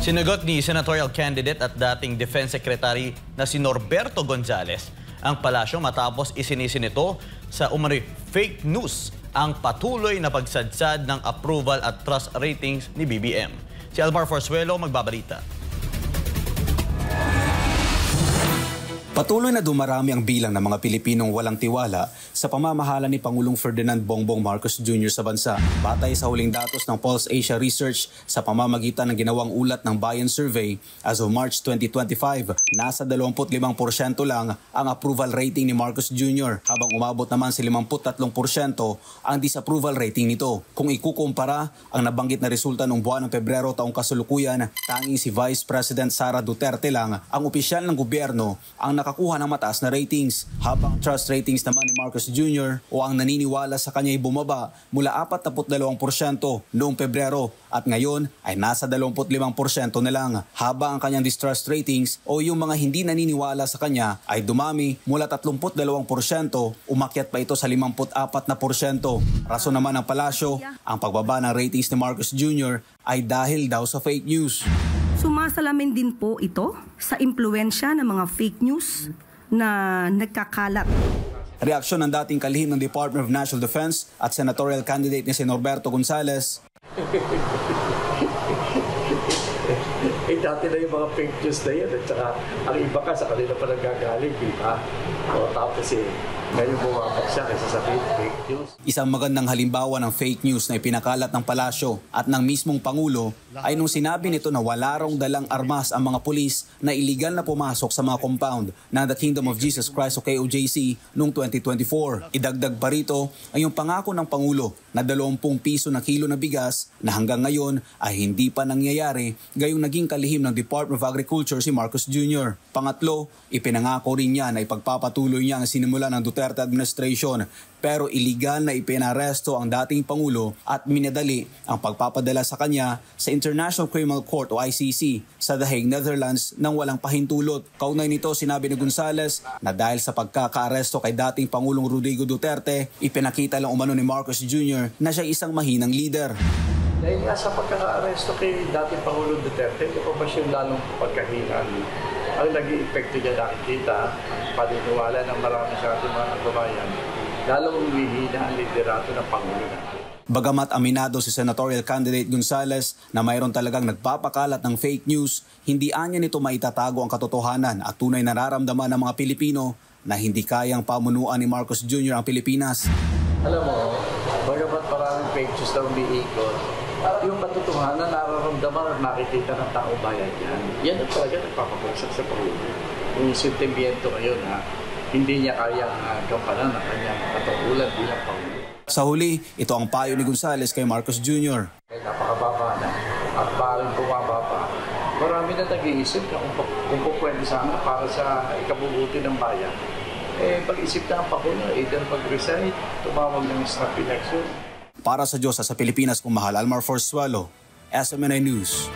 Sinagot ni senatorial candidate at dating Defense Secretary na si Norberto Gonzales ang palasyo matapos isinisi nito sa umano'y fake news ang patuloy na pagsadsad ng approval at trust ratings ni BBM. Si Almar Forzuelo magbabalita. Patuloy na dumarami ang bilang ng mga Pilipinong walang tiwala sa pamamahala ni Pangulong Ferdinand Bongbong Marcos Jr. sa bansa. Batay sa huling datos ng Pulse Asia Research sa pamamagitan ng ginawang ulat ng Bayan Survey, as of March 2025, nasa 25% lang ang approval rating ni Marcos Jr. habang umabot naman sa 53% ang disapproval rating nito. Kung ikukumpara ang nabanggit na resulta noong buwan ng Pebrero taong kasulukuyan, tanging si Vice President Sara Duterte lang ang opisyal ng gobyerno ang nakakuha ng mataas na ratings, habang trust ratings naman ni Marcos Jr. o ang naniniwala sa kanya ay bumaba mula 42% noong Pebrero at ngayon ay nasa 25% na lang, habang ang kanyang distrust ratings o yung mga hindi naniniwala sa kanya ay dumami mula 32%, umakyat pa ito sa 54%. Rason naman ng palasyo, ang pagbaba ng ratings ni Marcos Jr. ay dahil daw sa fake news. Sumasalamin din po ito sa impluensya ng mga fake news na nagkakalat. Reaksyon ng dating kalihim ng Department of National Defense at senatorial candidate ni si Norberto Gonzales. Dati na yung mga fake news na yan at saka ang iba ka sa kanila pa nagagaling, di ba? O tapos ngayon bumabak siya kaysa sabihin fake news. Isang magandang halimbawa ng fake news na ipinakalat ng palasyo at ng mismong Pangulo ay nung sinabi nito na wala rong dalang armas ang mga pulis na iligal na pumasok sa mga compound ng The Kingdom of Jesus Christ o KOJC noong 2024. Idagdag pa rito ay yung pangako ng Pangulo na 20 piso na kilo na bigas na hanggang ngayon ay hindi pa nangyayari, gayong naging kalihim ng Department of Agriculture si Marcos Jr. Pangatlo, ipinangako rin niya na ipagpapatuloy niya ang sinimula ng Duterte administration, pero iligal na ipinaresto ang dating Pangulo at minadali ang pagpapadala sa kanya sa International Criminal Court o ICC sa The Hague, Netherlands nang walang pahintulot. Kaugnay nito, sinabi ni Gonzales na dahil sa pagkakaaresto kay dating Pangulong Rodrigo Duterte, ipinakita lang umano ni Marcos Jr. na siya isang mahinang leader. Dahil nga sa pagkaka-aresto kay dating Pangulong Duterte, ito pa ba siyang lalong pagkahinaan? Ang naging epekto niya nakikita, ang paniniwala ng marami sa ating mga kababayan, lalong umihina ang liderato ng Pangulo natin. Bagamat aminado si senatorial candidate Gonzales na mayroon talagang nagpapakalat ng fake news, hindi anya nito maitatago ang katotohanan at tunay nararamdaman ng mga Pilipino na hindi kayang pamunuan ni Marcos Jr. ang Pilipinas. Alam mo, bagamat maraming fake news na umiikot, yung katotohanan nararamdaman at nakikita ng taong bayan yan. Yan ang talaga nagpapabagsak sa Pangulo. Yung sentimiento ngayon na hindi niya kayang gampanan ang kanyang katungkulan bilang Pangulo. Sa huli, ito ang payo ni Gonzales kay Marcos Jr. Napakababa na at maaaring bumaba pa. Marami na nag-iisip na kung pwede sana para sa ikabubuti ng bayan. Pag-isip na ang Pangulo, either mag-resign, tumawag ng snap election. Para sa Diyos at sa Pilipinas kung mahal, Almar Forzuelo, SMNI News.